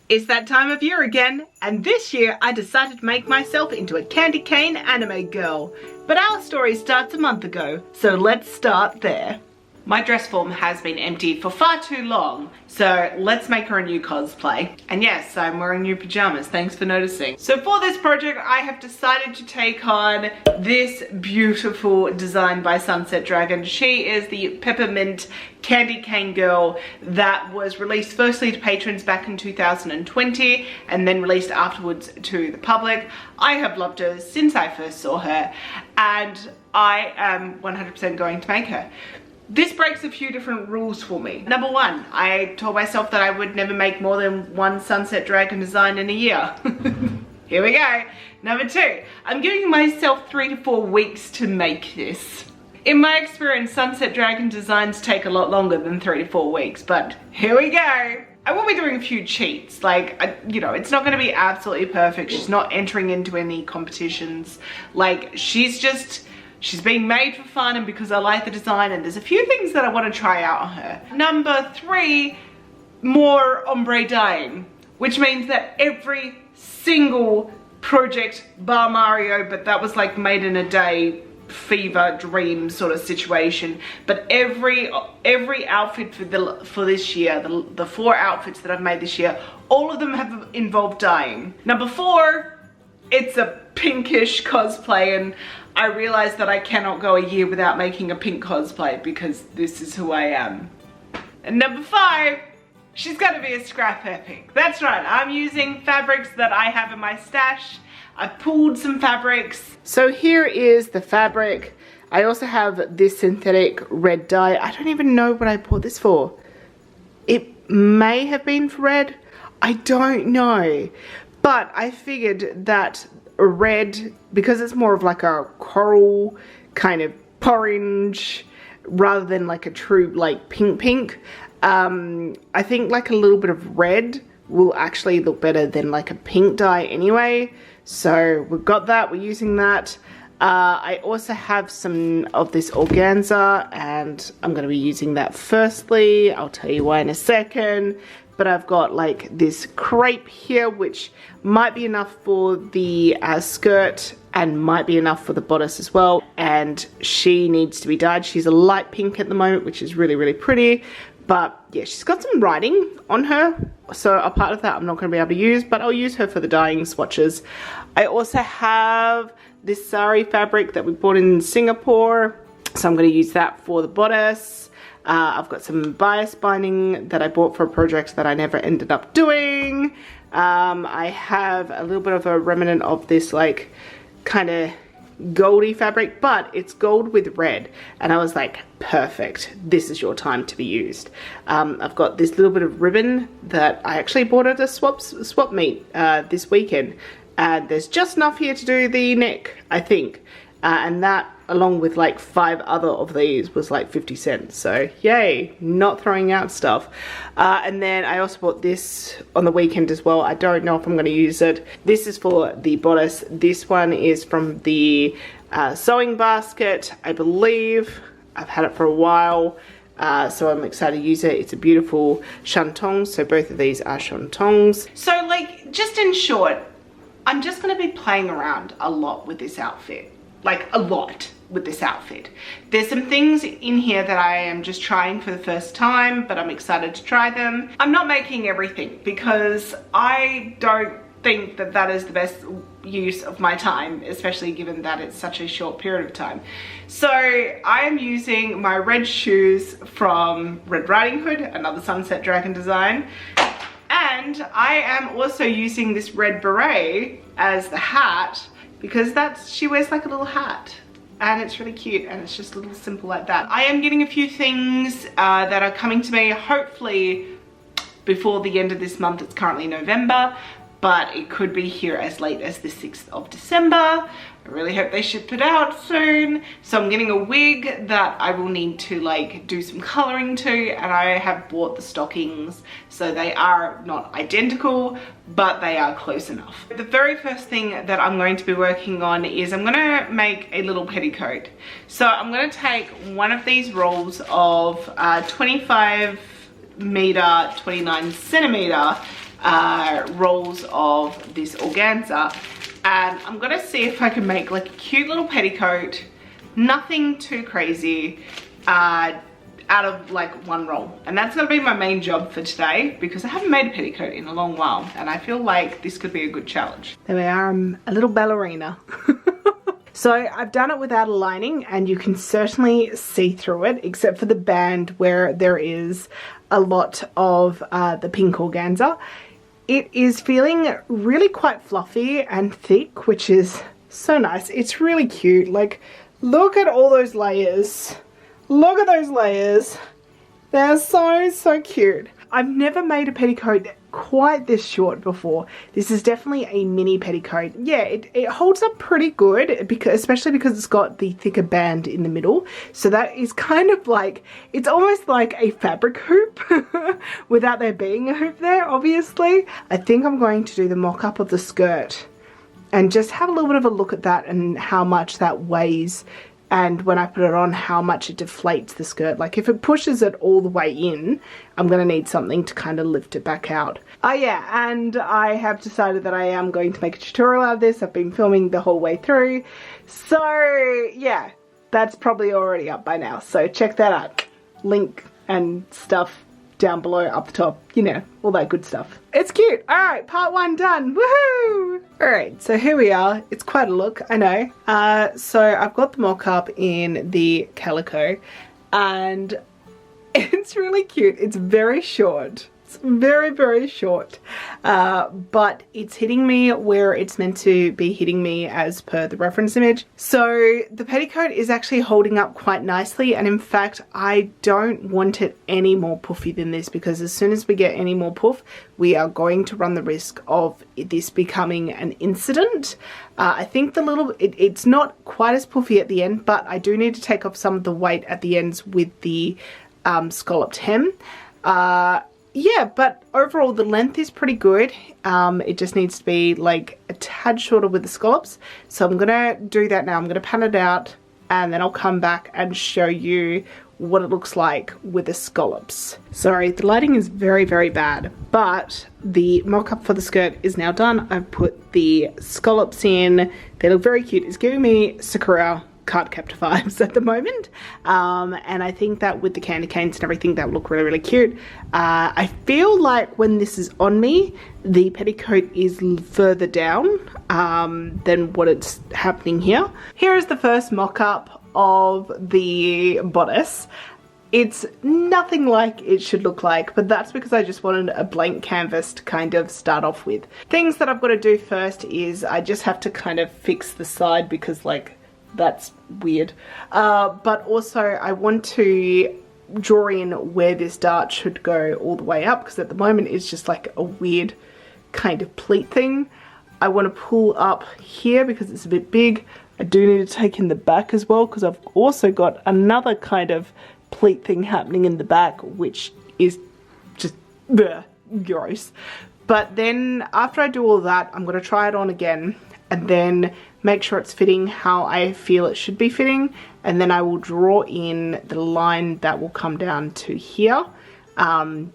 It's that time of year again, and this year I decided to make myself into a candy cane anime girl. But our story starts a month ago, so let's start there. My dress form has been empty for far too long, so let's make her a new cosplay. And yes, I'm wearing new pajamas, thanks for noticing. So for this project, I have decided to take on this beautiful design by Sunset Dragon. She is the peppermint candy cane girl that was released firstly to patrons back in 2020 and then released afterwards to the public. I have loved her since I first saw her, and I am 100% going to make her. This breaks a few different rules for me. Number one, I told myself that I would never make more than one Sunset Dragon design in a year. Here we go. Number two, I'm giving myself 3 to 4 weeks to make this. In my experience, Sunset Dragon designs take a lot longer than 3 to 4 weeks, but here we go. I will be doing a few cheats, like, you know, it's not going to be absolutely perfect. She's not entering into any competitions. Like, she's being made for fun and because I like the design, and there's a few things that I want to try out on her. Number 3, more ombre dyeing, which means that every single project, bar Mario, but that was like made in a day, fever dream sort of situation, but every outfit for this year, the 4 outfits that I've made this year, all of them have involved dyeing. Number 4, it's a pinkish cosplay, and I realized that I cannot go a year without making a pink cosplay because this is who I am. And number 5, she's gotta be a scrap epic. That's right, I'm using fabrics that I have in my stash. I've pulled some fabrics. So here is the fabric. I also have this synthetic red dye. I don't even know what I bought this for. It may have been for red. I don't know. But I figured that red, because it's more of like a coral kind of orange rather than like a true like pink, I think like a little bit of red will actually look better than like a pink dye anyway. So we've got that, we're using that. I also have some of this organza, and I'm going to be using that firstly. I'll tell you why in a second. But I've got like this crepe here, which might be enough for the skirt and might be enough for the bodice as well. And she needs to be dyed. She's a light pink at the moment, which is really, really pretty. But yeah, she's got some writing on her. So a part of that I'm not going to be able to use, but I'll use her for the dyeing swatches. I also have this sari fabric that we bought in Singapore. So I'm going to use that for the bodice. I've got some bias binding that I bought for a project that I never ended up doing. I have a little bit of a remnant of this like kind of goldy fabric, but it's gold with red, and I was like, perfect, this is your time to be used. I've got this little bit of ribbon that I actually bought at a swap meet this weekend, and there's just enough here to do the neck, I think, and that along with like 5 other of these was like 50 cents, so yay, not throwing out stuff. And then I also bought this on the weekend as well. I don't know if I'm going to use it. This is for the bodice. This one is from the sewing basket, I believe. I've had it for a while, so I'm excited to use it. It's a beautiful shantung, so both of these are shantings. So like, just in short, I'm just going to be playing around a lot with this outfit. Like a lot with this outfit. There's some things in here that I am just trying for the first time, but I'm excited to try them. I'm not making everything because I don't think that that is the best use of my time, especially given that it's such a short period of time. So I am using my red shoes from Red Riding Hood, another Sunset Dragon design. And I am also using this red beret as the hat, because she wears like a little hat, and it's really cute, and it's just a little simple like that. I am getting a few things that are coming to me hopefully before the end of this month. It's currently November, but it could be here as late as the 6th of December. I really hope they ship it out soon. So I'm getting a wig that I will need to like do some coloring to, and I have bought the stockings, so they are not identical, but they are close enough. The very first thing that I'm going to be working on is I'm gonna make a little petticoat. So I'm gonna take one of these rolls of 25 meter, 29 centimeter rolls of this organza, and I'm gonna see if I can make like a cute little petticoat, nothing too crazy, out of like one roll. And that's gonna be my main job for today because I haven't made a petticoat in a long while and I feel like this could be a good challenge. There we are, I'm a little ballerina. So I've done it without a lining and you can certainly see through it, except for the band where there is a lot of the pink organza. It is feeling really quite fluffy and thick, which is so nice. It's really cute. Like, look at all those layers. Look at those layers. They're so cute. I've never made a petticoat quite this short before. This is definitely a mini petticoat. Yeah, it holds up pretty good, because especially because it's got the thicker band in the middle. So that is kind of like, it's almost like a fabric hoop without there being a hoop there, obviously. I think I'm going to do the mock-up of the skirt and just have a little bit of a look at that and how much that weighs, and when I put it on, how much it deflates the skirt. Like if it pushes it all the way in, I'm going to need something to kind of lift it back out. Oh yeah, and I have decided that I am going to make a tutorial out of this. I've been filming the whole way through. So yeah, that's probably already up by now. So check that out. Link and stuff down below, up the top, you know, all that good stuff. It's cute. All right, part one done. Woohoo! All right, so here we are. It's quite a look, I know. So I've got the mock-up in the calico and it's really cute. It's very short. It's very short, but it's hitting me where it's meant to be hitting me as per the reference image. So the petticoat is actually holding up quite nicely, and in fact I don't want it any more puffy than this, because as soon as we get any more puff we are going to run the risk of this becoming an incident. I think it's not quite as puffy at the end, but I do need to take off some of the weight at the ends with the scalloped hem. Yeah, but overall the length is pretty good. It just needs to be like a tad shorter with the scallops. So I'm gonna do that now. I'm gonna pan it out and then I'll come back and show you what it looks like with the scallops. Sorry, the lighting is very bad, but the mock-up for the skirt is now done. I've put the scallops in. They look very cute. It's giving me Sakura card captor vibes at the moment, and I think that with the candy canes and everything that look really cute. I feel like when this is on me the petticoat is further down than what it's happening here. Here is the first mock-up of the bodice. It's nothing like it should look like, but that's because I just wanted a blank canvas to kind of start off with. Things that I've got to do first is I just have to kind of fix the side, because like that's weird, but also I want to draw in where this dart should go all the way up, because at the moment it's just like a weird kind of pleat thing. I want to pull up here because it's a bit big. I do need to take in the back as well, because I've also got another kind of pleat thing happening in the back, which is just gross. But then after I do all that, I'm going to try it on again and then make sure it's fitting how I feel it should be fitting, and then I will draw in the line that will come down to here,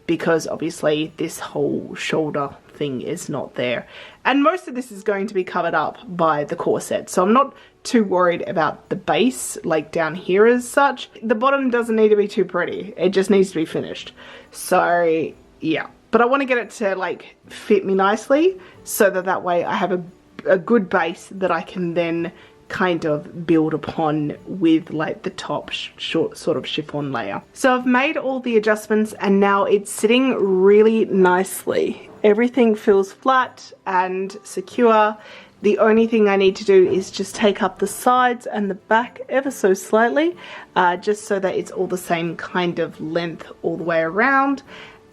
because obviously this whole shoulder thing is not there, and most of this is going to be covered up by the corset, so I'm not too worried about the base like down here as such. The bottom doesn't need to be too pretty, it just needs to be finished. So yeah, but I want to get it to like fit me nicely so that way I have a good base that I can then kind of build upon with like the top short sort of chiffon layer. So I've made all the adjustments and now it's sitting really nicely. Everything feels flat and secure. The only thing I need to do is just take up the sides and the back ever so slightly, just so that it's all the same kind of length all the way around,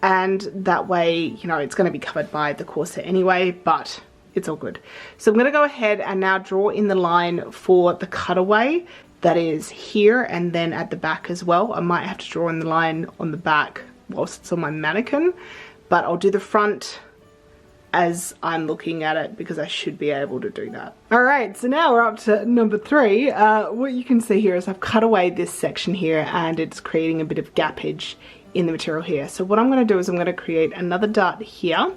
and that way, you know, it's going to be covered by the corset anyway, but it's all good. So I'm going to go ahead and now draw in the line for the cutaway that is here, and then at the back as well. I might have to draw in the line on the back whilst it's on my mannequin, but I'll do the front as I'm looking at it because I should be able to do that. Alright, so now we're up to number 3. What you can see here is I've cut away this section here and it's creating a bit of gappage in the material here. So what I'm going to do is I'm going to create another dart here,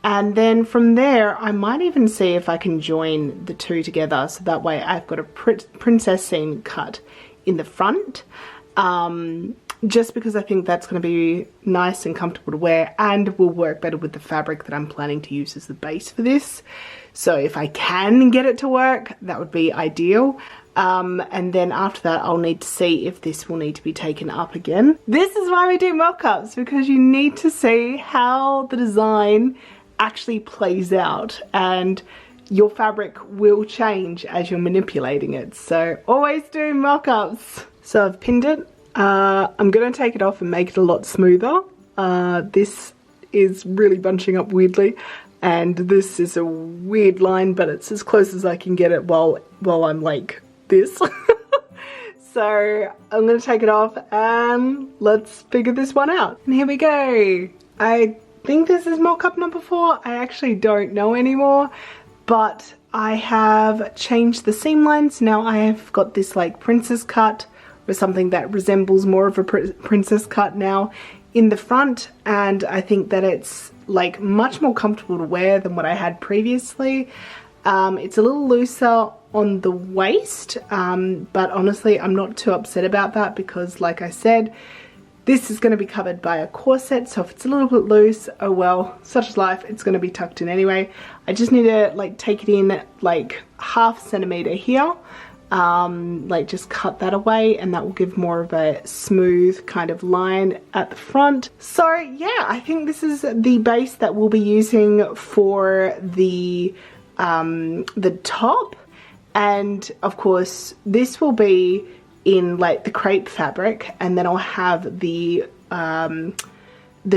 And then from there, I might even see if I can join the two together. So that way I've got a princess scene cut in the front. Just because I think that's going to be nice and comfortable to wear and will work better with the fabric that I'm planning to use as the base for this. So if I can get it to work, that would be ideal. And then after that, I'll need to see if this will need to be taken up again. This is why we do mock-ups, because you need to see how the design actually plays out, and your fabric will change as you're manipulating it. So always do mock-ups. So I've pinned it. I'm going to take it off and make it a lot smoother. This is really bunching up weirdly, and this is a weird line, but it's as close as I can get it while I'm like this. So I'm going to take it off and let's figure this one out. And here we go. I think this is mock-up number 4. I actually don't know anymore, but I have changed the seam lines. Now I have got this like princess cut, or something that resembles more of a princess cut now in the front, and I think that it's like much more comfortable to wear than what I had previously. It's a little looser on the waist, but honestly I'm not too upset about that, because like I said, this is going to be covered by a corset, so if it's a little bit loose, oh well, such is life, it's going to be tucked in anyway. I just need to like take it in like ½ centimeter here, like just cut that away, and that will give more of a smooth kind of line at the front. So yeah, I think this is the base that we'll be using for the top, and of course this will be in like the crepe fabric, and then I'll have the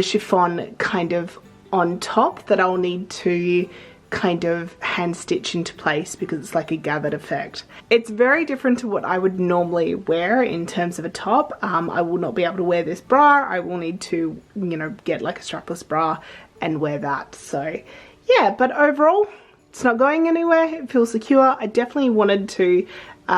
chiffon kind of on top that I'll need to kind of hand stitch into place, because it's like a gathered effect. It's very different to what I would normally wear in terms of a top. I will not be able to wear this bra. I will need to, you know, get like a strapless bra and wear that. So yeah, but overall it's not going anywhere. It feels secure. I definitely wanted to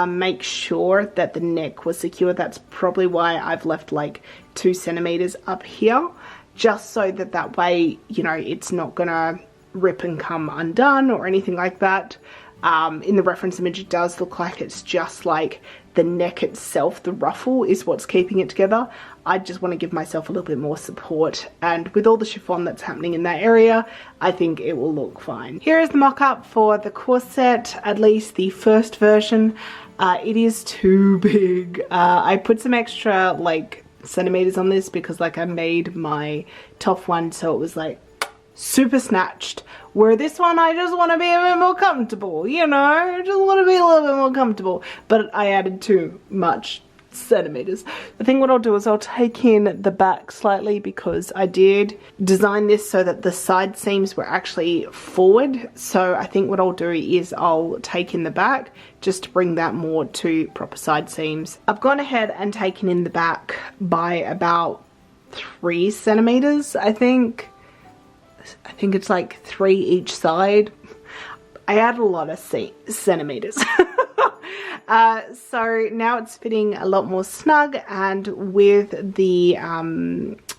make sure that the neck was secure. That's probably why I've left like 2 centimeters up here, just so that way, you know, it's not gonna rip and come undone or anything like that. In the reference image it does look like it's just like the neck itself, the ruffle is what's keeping it together. I just want to give myself a little bit more support, and with all the chiffon that's happening in that area, I think it will look fine. Here is the mock-up for the corset, at least the first version. It is too big. I put some extra like centimeters on this because like I made my Toph one so it was like super snatched, where this one I just want to be a bit more comfortable, you know, I just want to be a little bit more comfortable, but I added too much centimeters. I think what I'll do is I'll take in the back slightly, because I did design this so that the side seams were actually forward. So I think what I'll do is I'll take in the back just to bring that more to proper side seams. I've gone ahead and taken in the back by about 3 centimeters, I think it's like 3 each side. I added a lot of centimeters. So now it's fitting a lot more snug, and with the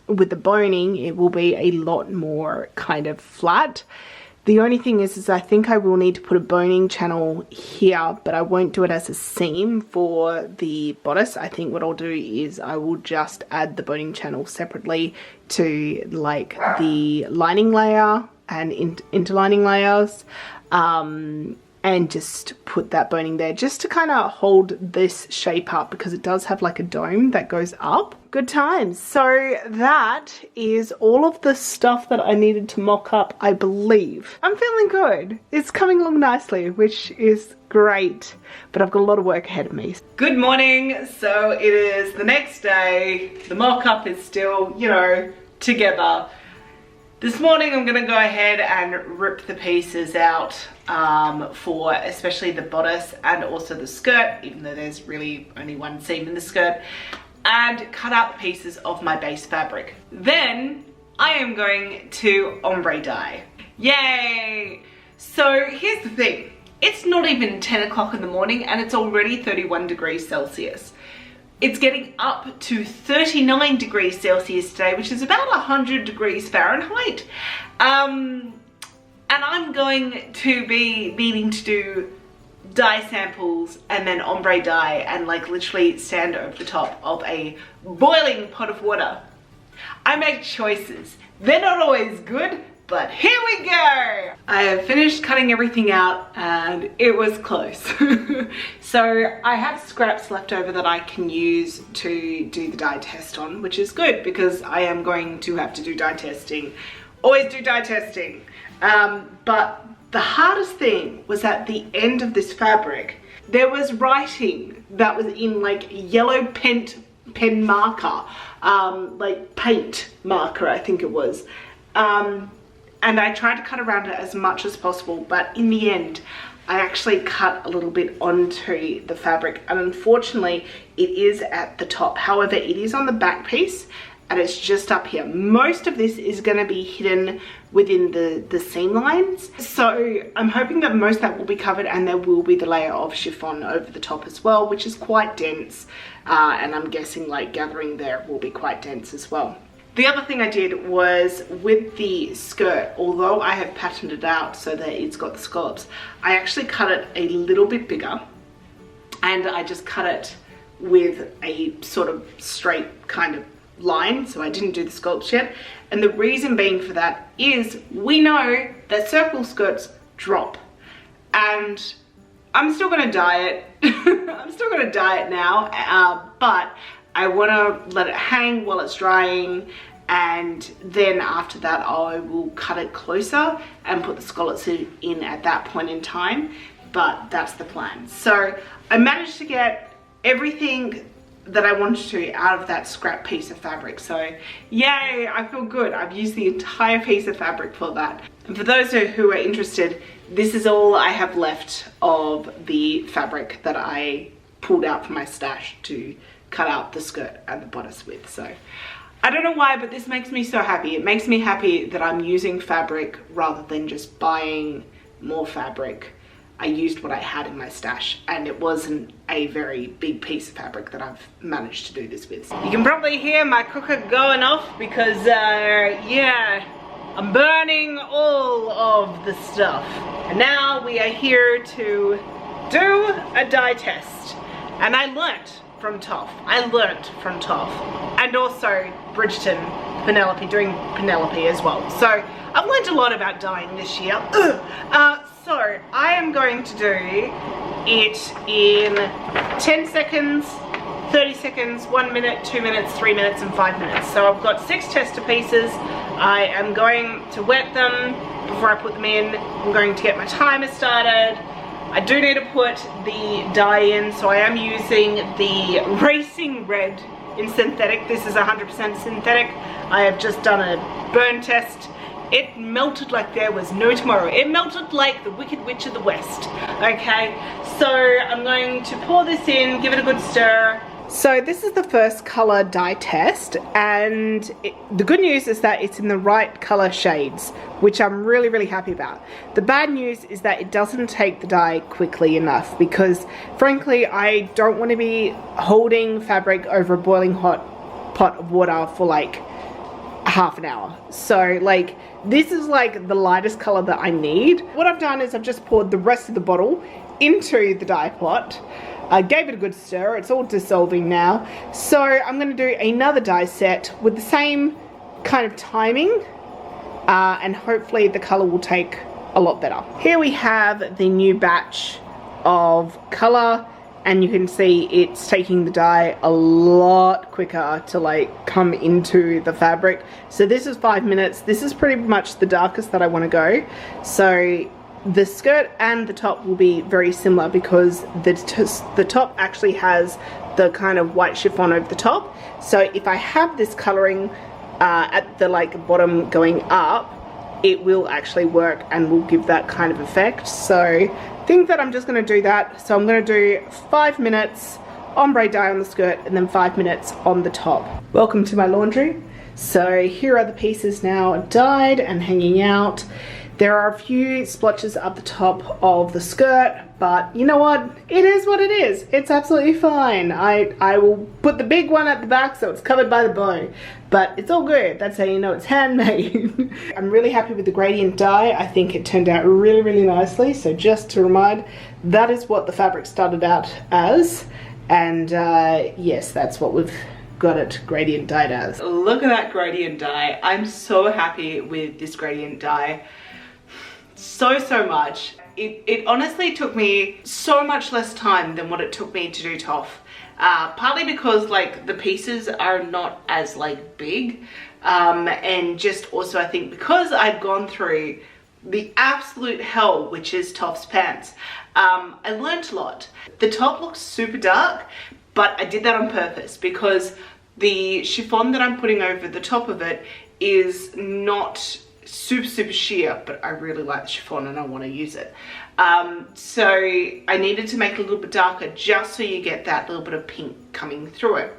boning it will be a lot more kind of flat. The only thing is I think I will need to put a boning channel here, but I won't do it as a seam for the bodice. I think what I'll do is I will just add the boning channel separately to like the lining layer and interlining layers, and just put that boning there just to kind of hold this shape up, because it does have like a dome that goes up. Good times. So that is all of the stuff that I needed to mock up, I believe. I'm feeling good. It's coming along nicely, which is great, but I've got a lot of work ahead of me. Good morning. So it is the next day. The mock up is still, you know, together. This morning I'm going to go ahead and rip the pieces out for especially the bodice and also the skirt, even though there's really only one seam in the skirt, and cut out the pieces of my base fabric. Then I am going to ombre dye. Yay! So here's the thing. It's not even 10 o'clock in the morning and it's already 31 degrees Celsius. It's getting up to 39 degrees Celsius today, which is about 100 degrees Fahrenheit. I'm going to be needing to do dye samples and then ombre dye and like literally stand over the top of a boiling pot of water. I make choices. They're not always good, but here we go. I have finished cutting everything out and it was close. So I have scraps left over that I can use to do the dye test on, which is good because I am going to have to do dye testing. Always do dye testing. But the hardest thing was at the end of this fabric, there was writing that was in like yellow pen marker, like paint marker, I think it was. And I tried to cut around it as much as possible, but in the end, I actually cut a little bit onto the fabric, and unfortunately, it is at the top. However, it is on the back piece, and it's just up here. Most of this is going to be hidden within the seam lines, so I'm hoping that most of that will be covered, and there will be the layer of chiffon over the top as well, which is quite dense, and I'm guessing like gathering there will be quite dense as well. The other thing I did was with the skirt, although I have patterned it out so that it's got the scallops, I actually cut it a little bit bigger, and I just cut it with a sort of straight kind of line, so I didn't do the scallops yet. And the reason being for that is we know that circle skirts drop, and I'm still gonna dye it. I'm still gonna dye it now, but I want to let it hang while it's drying, and then after that I will cut it closer and put the scallops in at that point in time, but that's the plan. So I managed to get everything that I wanted to out of that scrap piece of fabric, so yay, I feel good. I've used the entire piece of fabric for that. And for those who are interested, this is all I have left of the fabric that I pulled out from my stash to cut out the skirt and the bodice with. So I don't know why, but this makes me so happy. It makes me happy that I'm using fabric rather than just buying more fabric. I used what I had in my stash, and it wasn't a very big piece of fabric that I've managed to do this with. You can probably hear my cooker going off because yeah, I'm burning all of the stuff. And now we are here to do a dye test, and I learnt from Toph. And also Bridgerton, Penelope, doing Penelope as well. So I've learned a lot about dyeing this year. So I am going to do it in 10 seconds, 30 seconds, 1 minute, 2 minutes, 3 minutes, and 5 minutes. So I've got 6 tester pieces. I am going to wet them before I put them in. I'm going to get my timer started. I do need to put the dye in, so I am using the Racing Red in synthetic. This is 100% synthetic. I have just done a burn test. It melted like there was no tomorrow. It melted like the Wicked Witch of the West. Okay, so I'm going to pour this in, give it a good stir. So this is the first color dye test, and the good news is that it's in the right color shades, which I'm really, really happy about. The bad news is that it doesn't take the dye quickly enough, because frankly I don't want to be holding fabric over a boiling hot pot of water for like half an hour. So like this is like the lightest color that I need. What I've done is I've just poured the rest of the bottle into the dye pot. I gave it a good stir. It's all dissolving now. So I'm going to do another dye set with the same kind of timing, and hopefully the color will take a lot better. Here we have the new batch of color, and you can see it's taking the dye a lot quicker to like come into the fabric. So this is 5 minutes. This is pretty much the darkest that I want to go. So the skirt and the top will be very similar because the top actually has the kind of white chiffon over the top. So if I have this coloring at the like bottom going up, it will actually work and will give that kind of effect. So I think that I'm just going to do that. So I'm going to do 5 minutes ombre dye on the skirt and then 5 minutes on the top. Welcome to my laundry. So here are the pieces now dyed and hanging out. There are a few splotches up the top of the skirt, but you know what? It is what it is. It's absolutely fine. I will put the big one at the back so it's covered by the bow, but it's all good. That's how you know it's handmade. I'm really happy with the gradient dye. I think it turned out really, really nicely. So just to remind, that is what the fabric started out as, and yes, that's what we've got it gradient dyed as. Look at that gradient dye. I'm so happy with this gradient dye. So much. It honestly took me so much less time than what it took me to do Toph. Partly because like the pieces are not as like big, and just also I think because I've gone through the absolute hell which is Toph's pants, I learned a lot. The top looks super dark, but I did that on purpose because the chiffon that I'm putting over the top of it is not super sheer, but I really like the chiffon and I want to use it. So I needed to make it a little bit darker just so you get that little bit of pink coming through it.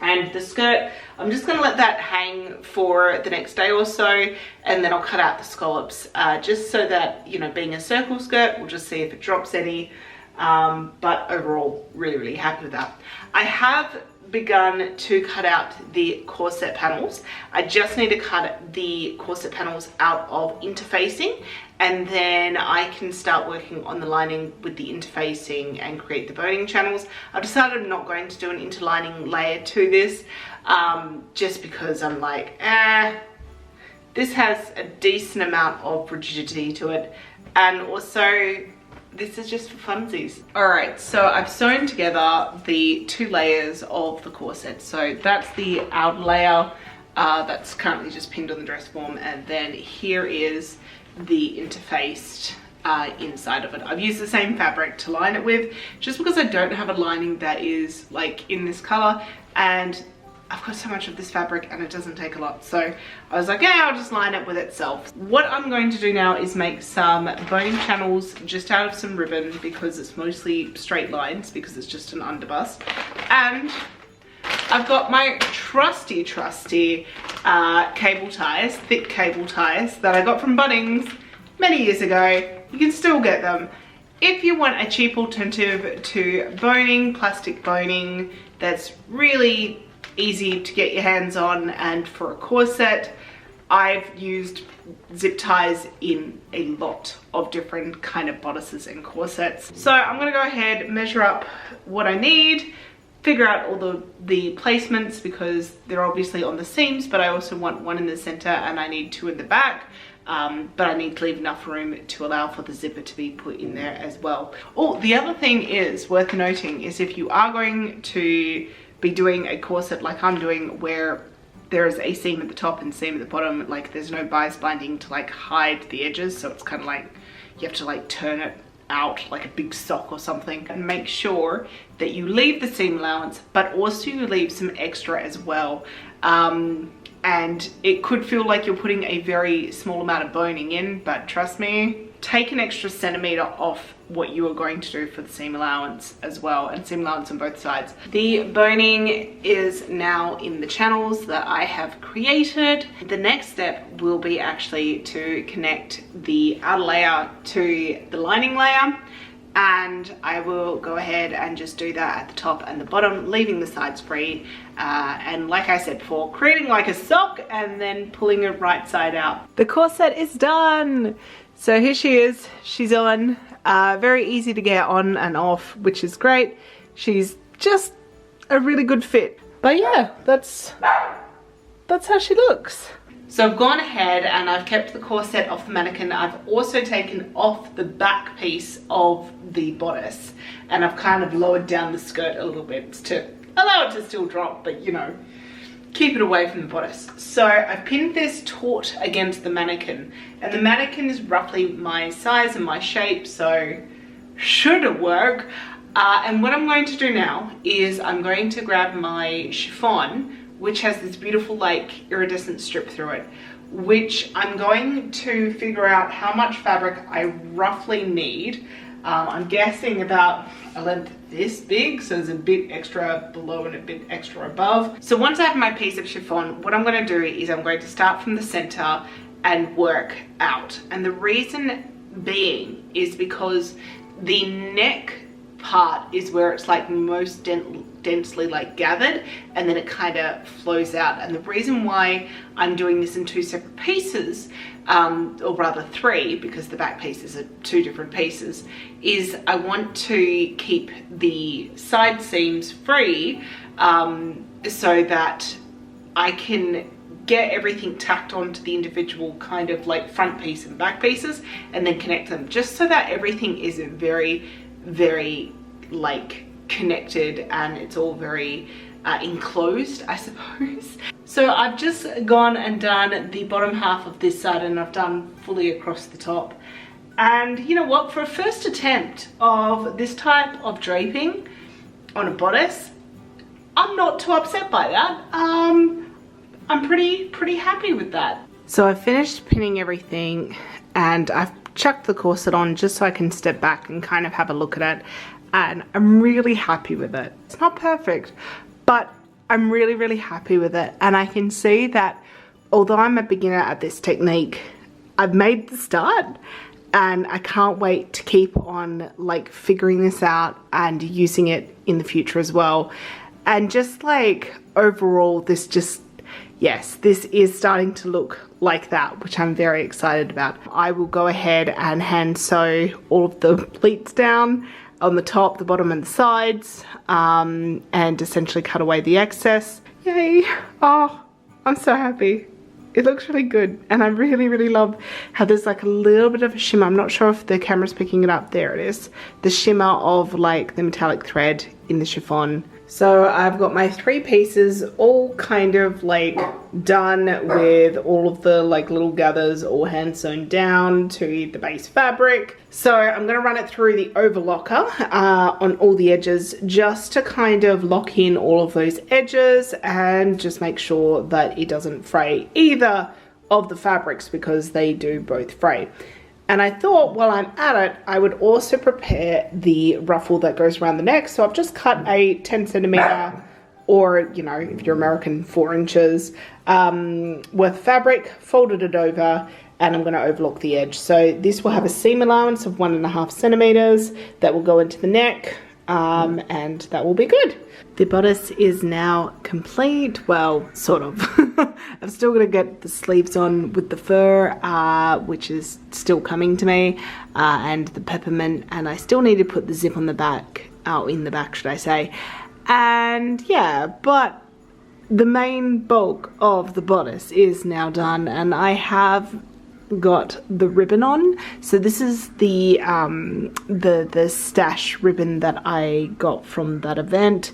And the skirt, I'm just going to let that hang for the next day or so, and then I'll cut out the scallops just so that, you know, being a circle skirt, we'll just see if it drops any. But overall, really happy with that. I have begun to cut out the corset panels. I just need to cut the corset panels out of interfacing, and then I can start working on the lining with the interfacing and create the boning channels. I've decided I'm not going to do an interlining layer to this, just because I'm like, this has a decent amount of rigidity to it, and also this is just for funsies. Alright, so I've sewn together the 2 layers of the corset. So that's the outer layer that's currently just pinned on the dress form, and then here is the interfaced inside of it. I've used the same fabric to line it with, just because I don't have a lining that is like in this color, and I've got so much of this fabric and it doesn't take a lot. So I was like, yeah, I'll just line it with itself. What I'm going to do now is make some boning channels just out of some ribbon, because it's mostly straight lines because it's just an underbust. And I've got my trusty cable ties, thick cable ties that I got from Bunnings many years ago. You can still get them. If you want a cheap alternative to boning, plastic boning, that's really easy to get your hands on, and for a corset, I've used zip ties in a lot of different kind of bodices and corsets. So I'm gonna go ahead, measure up what I need, figure out all the placements, because they're obviously on the seams, but I also want 1 in the center and I need 2 in the back. But I need to leave enough room to allow for the zipper to be put in there as well. Oh, the other thing is worth noting is if you are going to be doing a corset like I'm doing, where there is a seam at the top and seam at the bottom, like there's no bias binding to like hide the edges, so it's kind of like you have to like turn it out like a big sock or something, and make sure that you leave the seam allowance, but also you leave some extra as well. And it could feel like you're putting a very small amount of boning in, but trust me, take an extra centimeter off what you are going to do for the seam allowance as well, and seam allowance on both sides. The boning is now in the channels that I have created. The next step will be actually to connect the outer layer to the lining layer, and I will go ahead and just do that at the top and the bottom, leaving the sides free, and like I said before, creating like a sock and then pulling it right side out. The corset is done. So here she is, she's on, very easy to get on and off, which is great. She's just a really good fit. But yeah, that's how she looks. So I've gone ahead and I've kept the corset off the mannequin. I've also taken off the back piece of the bodice, and I've kind of lowered down the skirt a little bit to allow it to still drop, but you know, keep it away from the bodice. So I've pinned this taut against the mannequin, and the mannequin is roughly my size and my shape, so should it work. And what I'm going to do now is I'm going to grab my chiffon, which has this beautiful like iridescent strip through it, which I'm going to figure out how much fabric I roughly need. I'm guessing about a length this big, so there's a bit extra below and a bit extra above. So once I have my piece of chiffon, what I'm going to do is I'm going to start from the center and work out. And the reason being is because the neck part is where it's like most densely like gathered, and then it kind of flows out. And the reason why I'm doing this in 2 separate pieces, or rather 3, because the back pieces are 2 different pieces, is I want to keep the side seams free, so that I can get everything tacked onto the individual kind of like front piece and back pieces, and then connect them, just so that everything is very, very like connected, and it's all very enclosed, I suppose. So I've just gone and done the bottom half of this side, and I've done fully across the top. And you know what, for a first attempt of this type of draping on a bodice, I'm not too upset by that. I'm pretty happy with that. So I finished pinning everything, and I've chucked the corset on just so I can step back and kind of have a look at it, and I'm really happy with it. It's not perfect, but I'm really, really happy with it. And I can see that although I'm a beginner at this technique, I've made the start, and I can't wait to keep on like figuring this out and using it in the future as well. And just like overall, this just, yes, this is starting to look like that, which I'm very excited about. I will go ahead and hand sew all of the pleats down on the top, the bottom and the sides, and essentially cut away the excess. Yay! Oh, I'm so happy. It looks really good, and I really, really love how there's like a little bit of a shimmer. I'm not sure if the camera's picking it up. There it is. The shimmer of like the metallic thread in the chiffon. So I've got my 3 pieces all kind of like done with all of the like little gathers all hand sewn down to the base fabric. So I'm going to run it through the overlocker on all the edges, just to kind of lock in all of those edges and just make sure that it doesn't fray either of the fabrics, because they do both fray. And I thought while I'm at it, I would also prepare the ruffle that goes around the neck. So I've just cut a 10 centimeter, or, you know, if you're American, 4 inches worth of fabric, folded it over, and I'm going to overlock the edge. So this will have a seam allowance of 1.5 centimeters that will go into the neck, and that will be good. The bodice is now complete. Well, sort of. I'm still going to get the sleeves on with the fur, which is still coming to me, and the peppermint, and I still need to put the zip on the back, in the back should I say. And yeah, but the main bulk of the bodice is now done, and I have got the ribbon on. So this is the stash ribbon that I got from that event,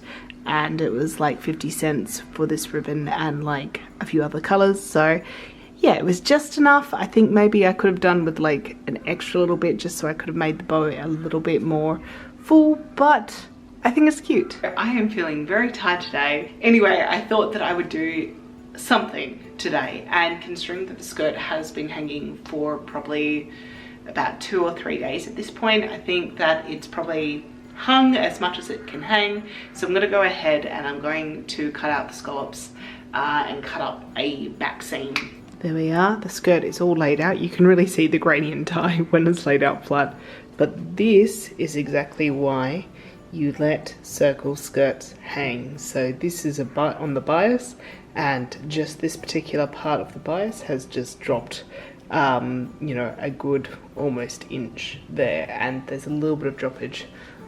and it was like 50 cents for this ribbon and like a few other colors. So yeah, it was just enough. I think maybe I could have done with like an extra little bit, just so I could have made the bow a little bit more full, but I think it's cute. I am feeling very tired today. Anyway, I thought that I would do something today, and considering that the skirt has been hanging for probably about 2 or 3 days at this point, I think that it's probably hung as much as it can hang. So I'm going to go ahead and I'm going to cut out the scallops and cut up a back seam. There we are. The skirt is all laid out. You can really see the gradient tie when it's laid out flat, but this is exactly why you let circle skirts hang. So this is on the bias, and just this particular part of the bias has just dropped you know, a good almost inch there, and there's a little bit of droppage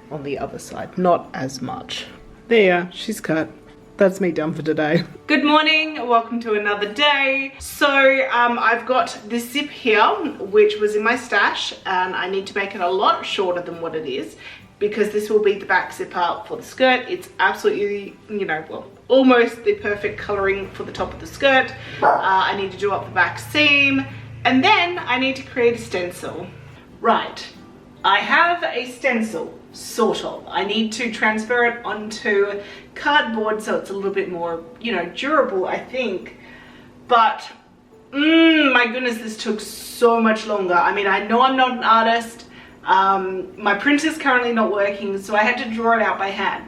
on the other side, not as much. There, she's cut. That's me done for today. Good morning, welcome to another day. So I've got this zip here, which was in my stash, and I need to make it a lot shorter than what it is, because this will be the back zipper for the skirt. It's absolutely, you know, well, almost the perfect coloring for the top of the skirt. I need to do up the back seam, and then I need to create a stencil. Right, I have a stencil, sort of. I need to transfer it onto cardboard so it's a little bit more, you know, durable, I think. But, my goodness, this took so much longer. I mean, I know I'm not an artist. My printer's currently not working, so I had to draw it out by hand.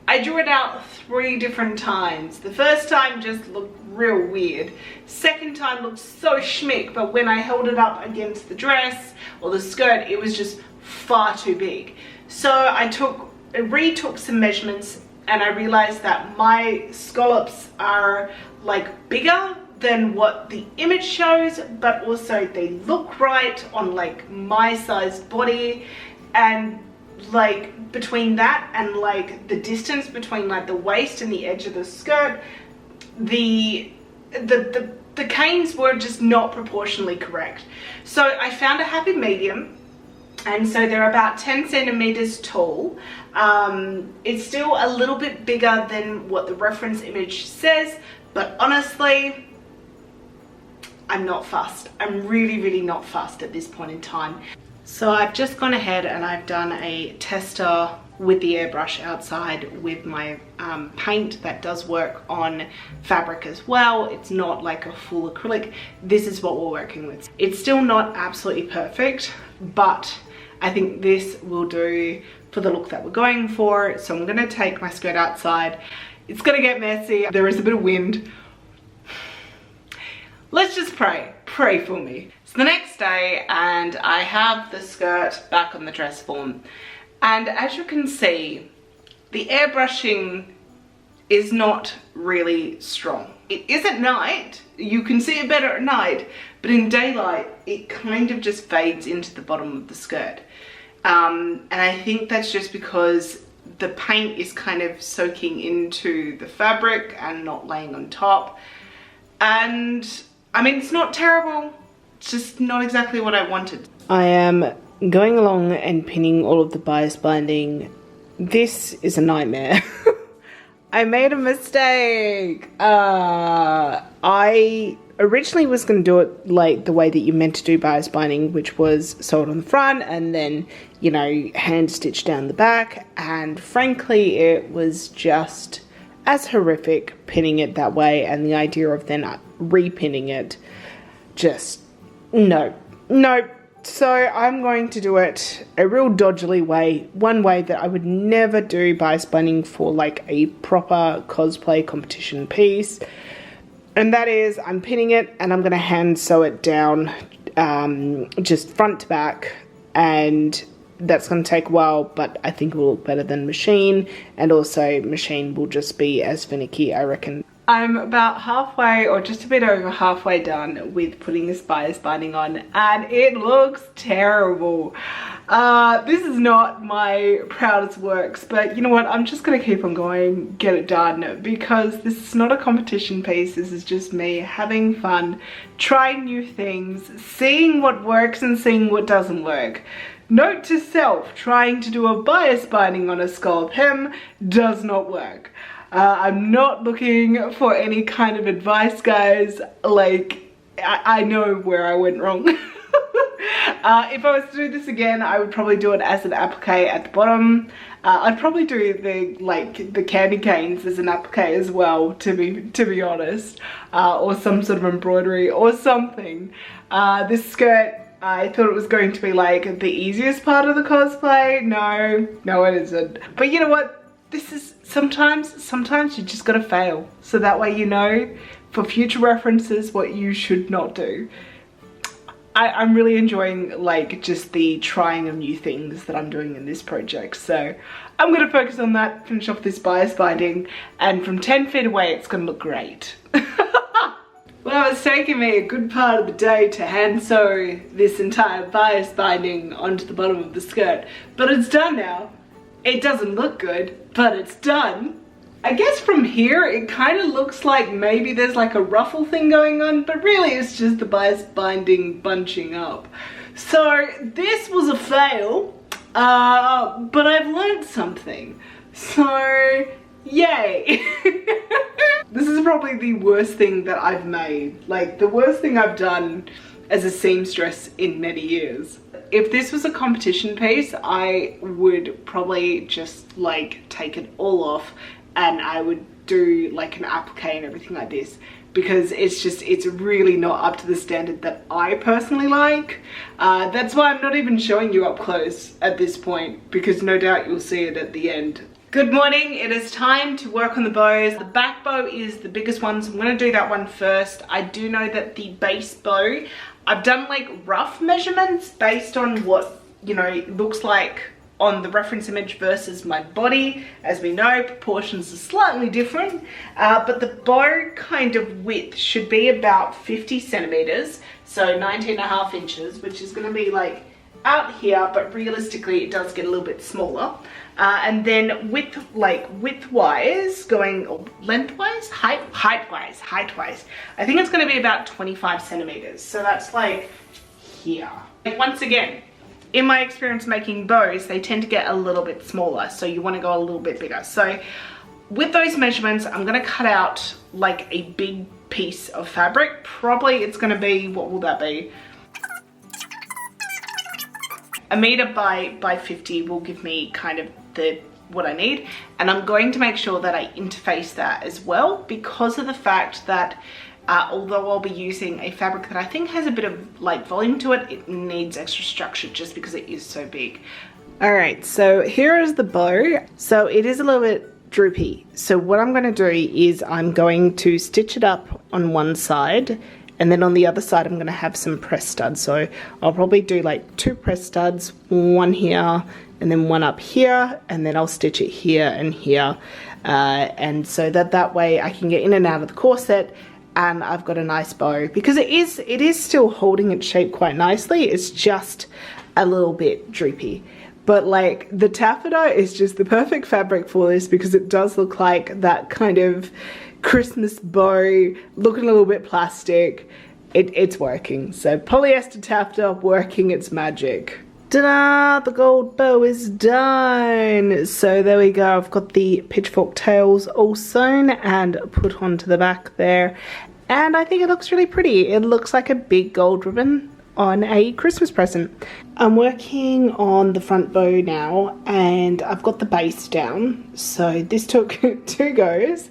I drew it out 3 different times. The first time just looked real weird. Second time looked so schmick, but when I held it up against the dress or the skirt, it was just far too big. So I retook some measurements, and I realized that my scallops are like bigger than what the image shows, but also they look right on like my sized body, and like between that and like the distance between like the waist and the edge of the skirt, the canes were just not proportionally correct. So I found a happy medium, and so they're about 10 centimeters tall. It's still a little bit bigger than what the reference image says, but honestly, I'm not fussed. I'm really not fussed at this point in time. So I've just gone ahead and I've done a tester with the airbrush outside with my paint that does work on fabric as well. It's not like a full acrylic. This is what we're working with. It's still not absolutely perfect, but I think this will do for the look that we're going for. So I'm gonna take my skirt outside. It's gonna get messy. There is a bit of wind. Let's just pray for me. It's the next day and I have the skirt back on the dress form. And as you can see, the airbrushing is not really strong. It is at night, you can see it better at night, but in daylight, it kind of just fades into the bottom of the skirt. And I think that's just because the paint is kind of soaking into the fabric and not laying on top. And I mean, it's not terrible, it's just not exactly what I wanted. I am going along and pinning all of the bias binding. This is a nightmare. I made a mistake. I originally was going to do it like the way that you meant to do bias binding, which was sew it on the front and then, you know, hand stitch down the back. And frankly, it was just as horrific pinning it that way, and the idea of then repinning it, just no. So I'm going to do it a real dodgily way, one way that I would never do bias binding for like a proper cosplay competition piece. And that is, I'm pinning it and I'm gonna hand sew it down just front to back, and that's gonna take a while, but I think it will look better than machine, and also machine will just be as finicky, I reckon. I'm about halfway, or just a bit over halfway done with putting this bias binding on, and it looks terrible. This is not my proudest works, but you know what, I'm just gonna keep on going, get it done, because this is not a competition piece. This is just me having fun, trying new things, seeing what works and seeing what doesn't work. Note to self, trying to do a bias binding on a scallop hem does not work. I'm not looking for any kind of advice, guys. Like, I know where I went wrong. If I was to do this again, I would probably do it as an applique at the bottom. I'd probably do the candy canes as an applique as well, to be honest, or some sort of embroidery or something. This skirt, I thought it was going to be like the easiest part of the cosplay. No it isn't. But you know what? This is sometimes you just gotta fail, so that way you know for future references what you should not do. I'm really enjoying like just the trying of new things that I'm doing in this project, so I'm gonna focus on that, finish off this bias binding, and from 10 feet away it's gonna look great. Well, it's taken me a good part of the day to hand sew this entire bias binding onto the bottom of the skirt, but it's done now. It doesn't look good, but it's done. I guess from here it kind of looks like maybe there's like a ruffle thing going on, but really it's just the bias binding bunching up. So this was a fail, but I've learned something. So yay. This is probably the worst thing that I've made. Like the worst thing I've done as a seamstress in many years. If this was a competition piece, I would probably just like take it all off and I would do like an applique and everything like this, because it's really not up to the standard that I personally like. That's why I'm not even showing you up close at this point, because no doubt you'll see it at the end. Good morning, it is time to work on the bows. The back bow is the biggest one, so I'm going to do that one first. I do know that the base bow, I've done like rough measurements based on what, you know, it looks like on the reference image versus my body. As we know, proportions are slightly different, but the bow kind of width should be about 50 centimeters, so 19.5 inches, which is going to be like out here, but realistically it does get a little bit smaller. And then width-wise, going lengthwise, height-wise, I think it's going to be about 25 centimeters. So that's like here. Once again, in my experience making bows, they tend to get a little bit smaller, so you want to go a little bit bigger. So with those measurements, I'm going to cut out like a big piece of fabric. Probably it's going to be, what will that be? 1 meter by 50 will give me kind of what I need, and I'm going to make sure that I interface that as well, because of the fact that although I'll be using a fabric that I think has a bit of like volume to it, it needs extra structure just because it is so big. All right, so here is the bow. So it is a little bit droopy. So what I'm going to do is I'm going to stitch it up on one side, and then on the other side I'm going to have some press studs. So I'll probably do like 2 press studs, one here and then one up here, and then I'll stitch it here and here, and so that way I can get in and out of the corset, and I've got a nice bow, because it is still holding its shape quite nicely. It's just a little bit droopy. But like the taffeta is just the perfect fabric for this, because it does look like that kind of Christmas bow, looking a little bit plastic. It's working. So polyester taffeta working its magic. Ta-da! The gold bow is done. So there we go. I've got the pitchfork tails all sewn and put onto the back there, and I think it looks really pretty. It looks like a big gold ribbon on a Christmas present. I'm working on the front bow now, and I've got the base down. So this took 2 goes.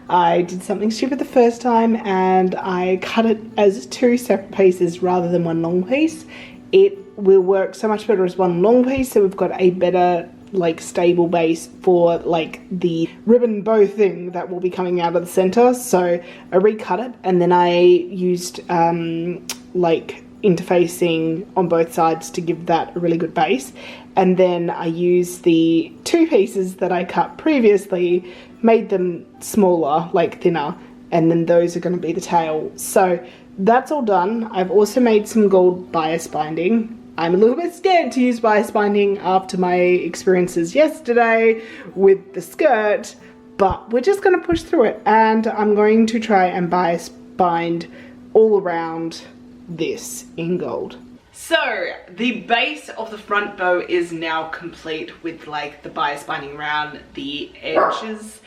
I did something stupid the first time, and I cut it as 2 separate pieces rather than 1 long piece. It will work so much better as 1 long piece, so we've got a better like stable base for like the ribbon bow thing that will be coming out of the center. So I recut it, and then I used like interfacing on both sides to give that a really good base, and then I used the 2 pieces that I cut previously, made them smaller, like thinner, and then those are going to be the tail. So that's all done. I've also made some gold bias binding. I'm a little bit scared to use bias binding after my experiences yesterday with the skirt, but we're just going to push through it, and I'm going to try and bias bind all around this in gold. So the base of the front bow is now complete with like the bias binding around the edges.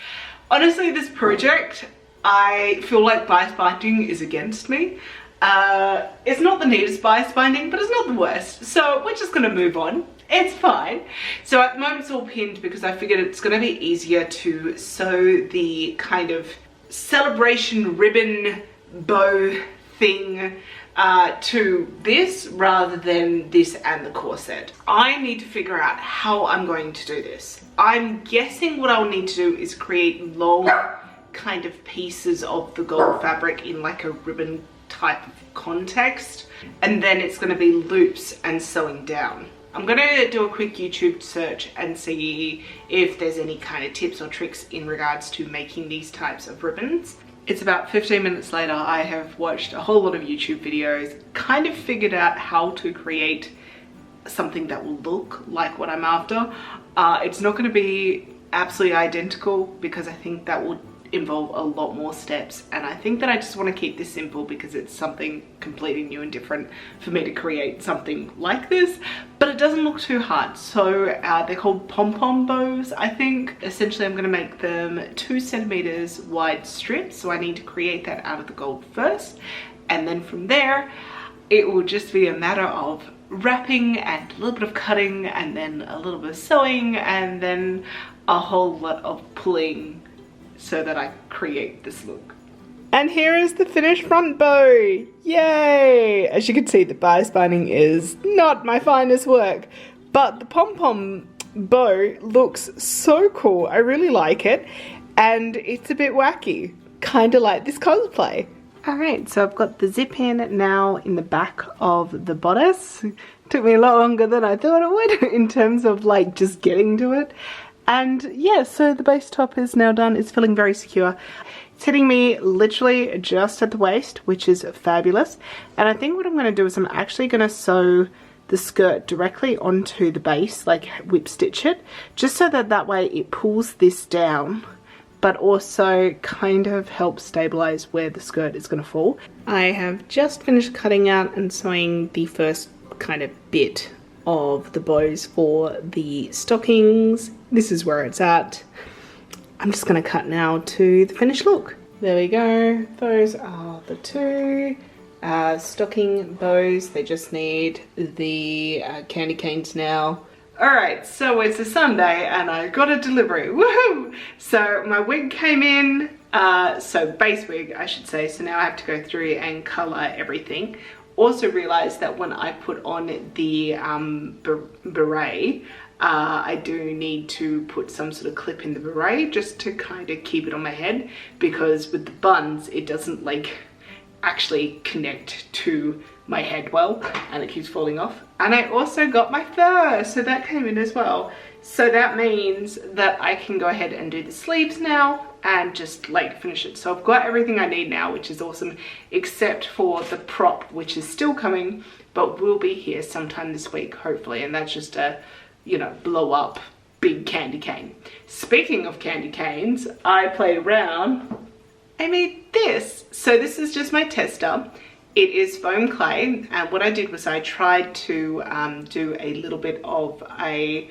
Honestly, this project, I feel like bias binding is against me. It's not the neatest bias binding, but it's not the worst. So we're just gonna move on. It's fine. So at the moment it's all pinned because I figured it's gonna be easier to sew the kind of celebration ribbon bow thing to this rather than this and the corset. I need to figure out how I'm going to do this. I'm guessing what I'll need to do is create long kind of pieces of the gold fabric in like a ribbon type of context, and then it's going to be loops and sewing down. I'm going to do a quick YouTube search and see if there's any kind of tips or tricks in regards to making these types of ribbons. It's about 15 minutes later. I have watched a whole lot of YouTube videos, kind of figured out how to create something that will look like what I'm after. It's not going to be absolutely identical because I think that would involve a lot more steps, and I think that I just want to keep this simple because it's something completely new and different for me to create something like this, but it doesn't look too hard. So they're called pom-pom bows, I think. Essentially I'm going to make them 2 centimeters wide strips, so I need to create that out of the gold first, and then from there it will just be a matter of wrapping and a little bit of cutting and then a little bit of sewing and then a whole lot of pulling so that I create this look. And here is the finished front bow. Yay! As you can see, the bias binding is not my finest work, but the pom-pom bow looks so cool. I really like it, and it's a bit wacky, kind of like this cosplay. Alright, so I've got the zip in now in the back of the bodice. Took me a lot longer than I thought it would in terms of like just getting to it. And yeah, so the base top is now done. It's feeling very secure. It's hitting me literally just at the waist, which is fabulous. And I think what I'm going to do is I'm actually going to sew the skirt directly onto the base, like whip stitch it, just so that that way it pulls this down, but also kind of helps stabilize where the skirt is going to fall. I have just finished cutting out and sewing the first kind of bit of the bows for the stockings. This is where it's at. I'm just going to cut now to the finished look. There we go. Those are the two stocking bows. They just need the candy canes now. Alright, so it's a Sunday and I got a delivery. Woohoo! So my wig came in, so base wig I should say, so now I have to go through and colour everything. Also realised that when I put on the beret, I do need to put some sort of clip in the beret just to kind of keep it on my head, because with the buns it doesn't like actually connect to my head well and it keeps falling off. And I also got my fur, so that came in as well. So that means that I can go ahead and do the sleeves now and just like finish it. So I've got everything I need now, which is awesome, except for the prop, which is still coming but will be here sometime this week hopefully, and that's just a, you know, blow up big candy cane. Speaking of candy canes, I played around. I made this. So this is just my tester. It is foam clay, and what I did was I tried to do a little bit of a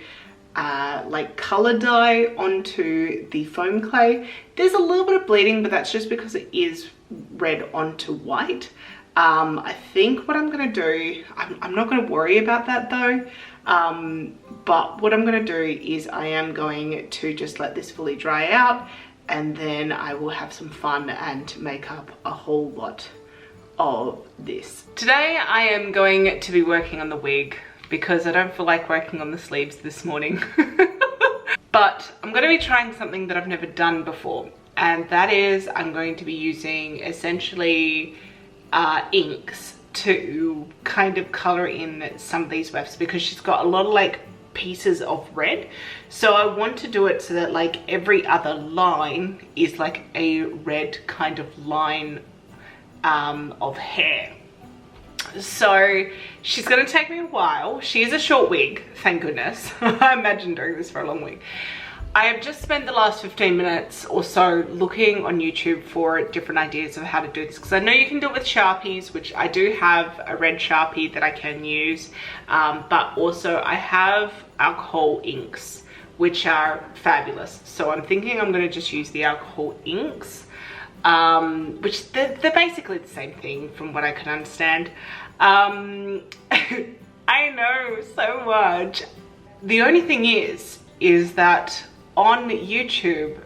like color dye onto the foam clay. There's a little bit of bleeding, but that's just because it is red onto white. I think what I'm gonna do, I'm not gonna worry about that though, but what I'm gonna do is I am going to just let this fully dry out, and then I will have some fun and make up a whole lot of this. Today I am going to be working on the wig because I don't feel like working on the sleeves this morning. But I'm going to be trying something that I've never done before, and that is I'm going to be using essentially inks to kind of color in some of these wefts, because she's got a lot of like pieces of red, so I want to do it so that like every other line is like a red kind of line of hair. So she's going to take me a while. She is a short wig, thank goodness. I imagine doing this for a long wig. I have just spent the last 15 minutes or so looking on YouTube for different ideas of how to do this, because I know you can do it with Sharpies, which I do have a red Sharpie that I can use, but also I have alcohol inks, which are fabulous. So I'm thinking I'm going to just use the alcohol inks, which they're basically the same thing from what I can understand. I know so much. The only thing is that on YouTube,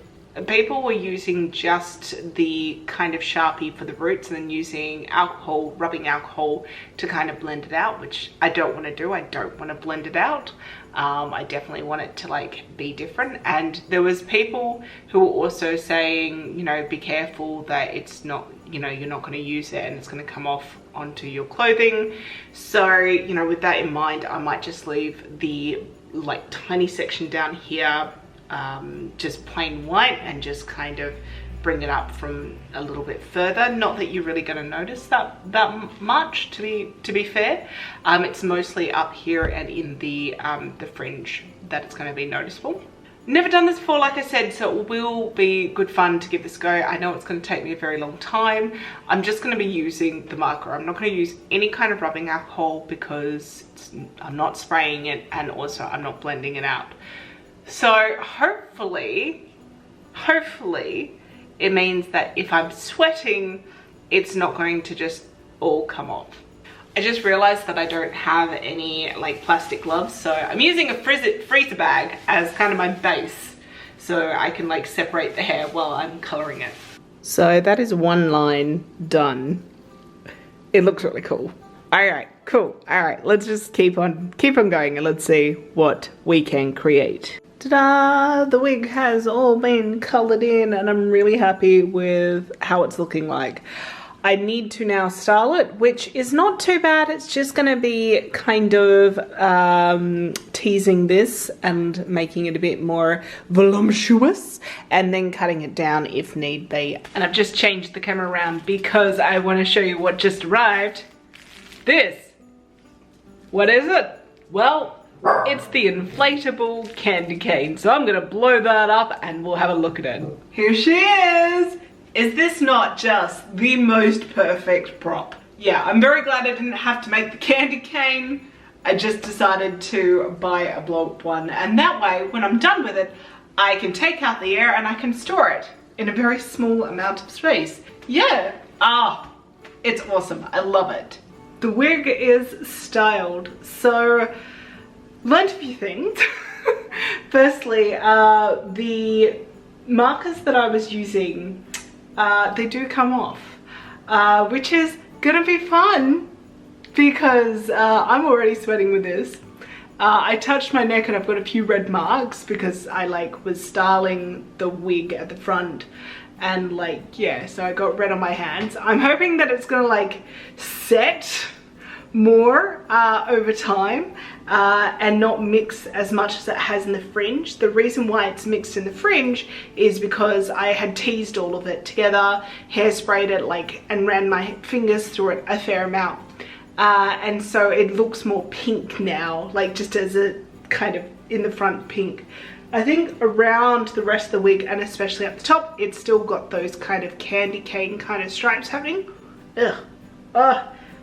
people were using just the kind of Sharpie for the roots and then using alcohol, rubbing alcohol to kind of blend it out, which I don't want to do. I don't want to blend it out. I definitely want it to like be different. And there was people who were also saying, you know, be careful that it's not, you know, you're not going to use it and it's going to come off onto your clothing. So, you know, with that in mind, I might just leave the like tiny section down here just plain white and just kind of bring it up from a little bit further. Not that you're really going to notice that much, to be fair. It's mostly up here and in the fringe that it's going to be noticeable. Never done this before, like I said, so it will be good fun to give this a go. I know it's going to take me a very long time. I'm just going to be using the marker. I'm not going to use any kind of rubbing alcohol because I'm not spraying it, and also I'm not blending it out. So hopefully it means that if I'm sweating, it's not going to just all come off. I just realized that I don't have any like plastic gloves, so I'm using a freezer bag as kind of my base, so I can like separate the hair while I'm coloring it. So that is one line done. It looks really cool. All right, Cool. All right, let's just keep on going and let's see what we can create. Ta-da! The wig has all been colored in and I'm really happy with how it's looking like. I need to now style it, which is not too bad. It's just gonna be kind of teasing this and making it a bit more voluptuous and then cutting it down if need be. And I've just changed the camera around because I want to show you what just arrived. This. What is it? Well, it's the inflatable candy cane. So I'm gonna blow that up and we'll have a look at it. Here she is. Is this not just the most perfect prop? Yeah, I'm very glad I didn't have to make the candy cane. I just decided to buy a blow-up one, and that way, when I'm done with it, I can take out the air and I can store it in a very small amount of space. Yeah, it's awesome. I love it. The wig is styled, so learned a few things. Firstly, the markers that I was using, they do come off, which is gonna be fun because I'm already sweating with this. I touched my neck and I've got a few red marks because I was styling the wig at the front and yeah, so I got red on my hands. I'm hoping that it's gonna set more over time and not mix as much as it has in the fringe. The reason why it's mixed in the fringe is because I had teased all of it together, hairsprayed it and ran my fingers through it a fair amount, and so it looks more pink now, just as a kind of in the front pink. I think around the rest of the wig and especially at the top, it's still got those kind of candy cane kind of stripes happening.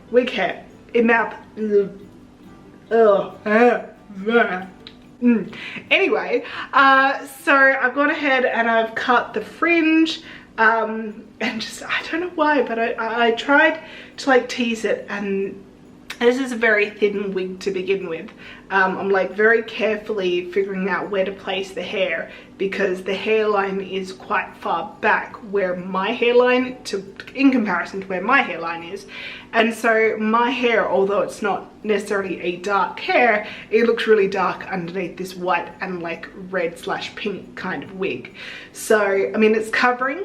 Wig hair in mouth. Anyway, so I've gone ahead and I've cut the fringe, and just, I don't know why, but I tried to tease it, and this is a very thin wig to begin with. I'm very carefully figuring out where to place the hair because the hairline is quite far back where my hairline, in comparison to where my hairline is. And so my hair, although it's not necessarily a dark hair, it looks really dark underneath this white and red/pink kind of wig. So, I mean, it's covering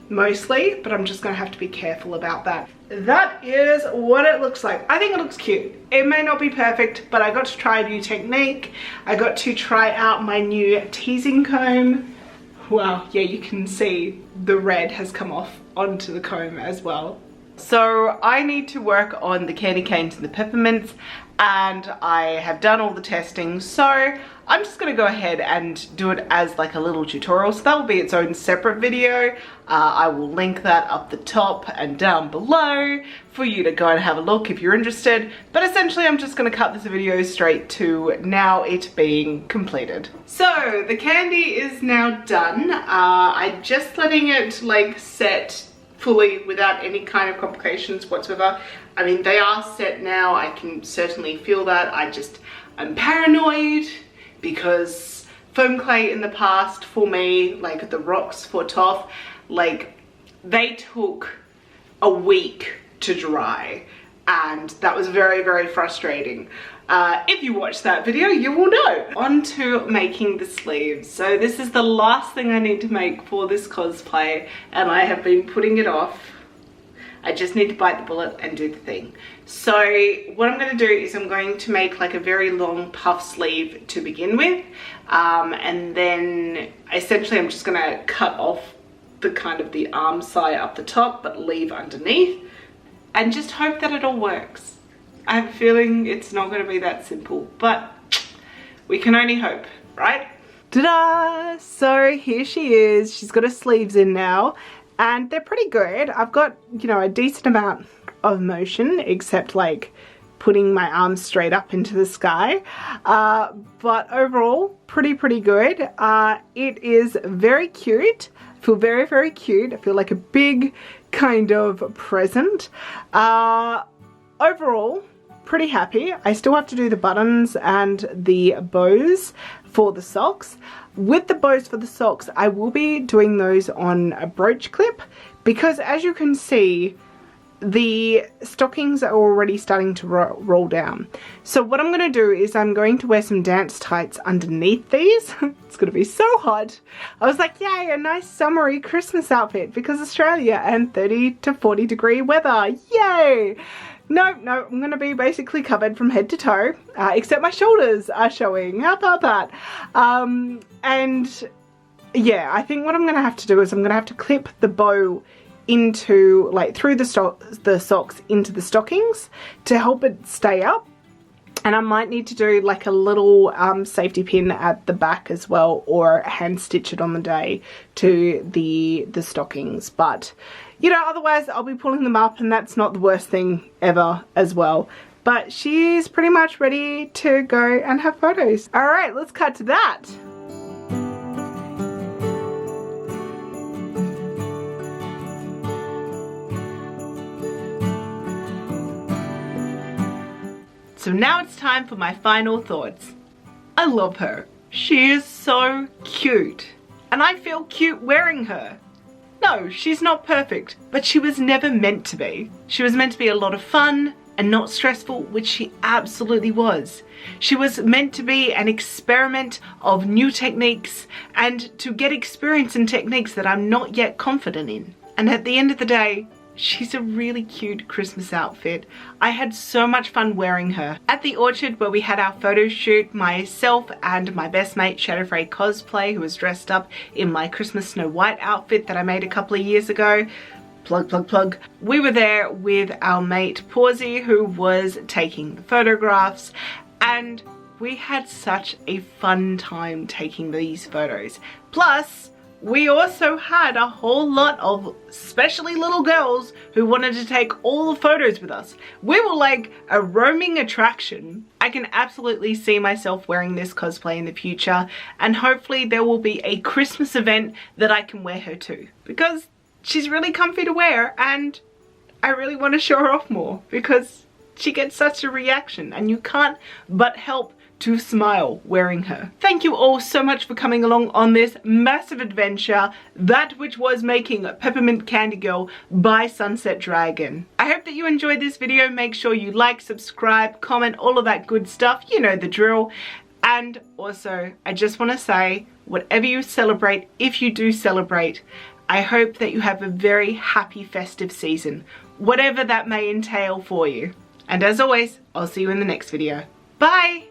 mostly, but I'm just gonna have to be careful about that. That is what it looks like. I think it looks cute. It may not be perfect, but I got to try a new technique. I got to try out my new teasing comb. Wow, yeah, you can see the red has come off onto the comb as well. So I need to work on the candy canes and the peppermints, and I have done all the testing, so I'm just going to go ahead and do it as a little tutorial. So that will be its own separate video. I will link that up the top and down below for you to go and have a look if you're interested. But essentially I'm just going to cut this video straight to now it being completed. So the candy is now done. I'm just letting it set fully without any kind of complications whatsoever. I mean, they are set now. I can certainly feel that. I'm paranoid because foam clay in the past for me, the rocks for Toph, they took a week to dry, and that was very, very frustrating. If you watch that video, you will know. On to making the sleeves. So this is the last thing I need to make for this cosplay, and I have been putting it off. I just need to bite the bullet and do the thing. So what I'm going to do is I'm going to make a very long puff sleeve to begin with, and then essentially I'm just going to cut off the arm side up the top but leave underneath and just hope that it all works. I have a feeling it's not going to be that simple, but we can only hope, right? Ta-da! So here she is. She's got her sleeves in now, and they're pretty good. I've got, a decent amount of motion, except putting my arms straight up into the sky. But overall, pretty good. It is very cute. I feel very, very cute. I feel like a big kind of present. Overall, pretty happy. I still have to do the buttons and the bows for the socks. With the bows for the socks, I will be doing those on a brooch clip because, as you can see, the stockings are already starting to roll down. So what I'm going to do is I'm going to wear some dance tights underneath these. It's going to be so hot. I was like, yay, a nice summery Christmas outfit because Australia and 30 to 40 degree weather. Yay! No, I'm going to be basically covered from head to toe, except my shoulders are showing. How about that? And yeah, I think what I'm going to have to do is I'm going to have to clip the bow into, like, through the socks into the stockings to help it stay up. And I might need to do like a little safety pin at the back as well, or hand stitch it on the day to the stockings. But you know, otherwise I'll be pulling them up, and that's not the worst thing ever as well. But she's pretty much ready to go and have photos. All right, let's cut to that. So now it's time for my final thoughts. I love her. She is so cute. And I feel cute wearing her. No, she's not perfect, but she was never meant to be. She was meant to be a lot of fun and not stressful, which she absolutely was. She was meant to be an experiment of new techniques and to get experience in techniques that I'm not yet confident in. And at the end of the day, she's a really cute Christmas outfit. I had so much fun wearing her. At the orchard where we had our photo shoot, myself and my best mate Shadowfray Cosplay, who was dressed up in my Christmas Snow White outfit that I made a couple of years ago. Plug. We were there with our mate Pawsy, who was taking the photographs, and we had such a fun time taking these photos. Plus, we also had a whole lot of especially little girls who wanted to take all the photos with us. We were like a roaming attraction. I can absolutely see myself wearing this cosplay in the future, and hopefully there will be a Christmas event that I can wear her to, because she's really comfy to wear and I really want to show her off more because she gets such a reaction and you can't but help to smile wearing her. Thank you all so much for coming along on this massive adventure, that which was making Peppermint Candy Girl by Sunset Dragon. I hope that you enjoyed this video. Make sure you like, subscribe, comment, all of that good stuff. You know the drill. And also, I just want to say, whatever you celebrate, if you do celebrate, I hope that you have a very happy festive season, whatever that may entail for you. And as always, I'll see you in the next video. Bye!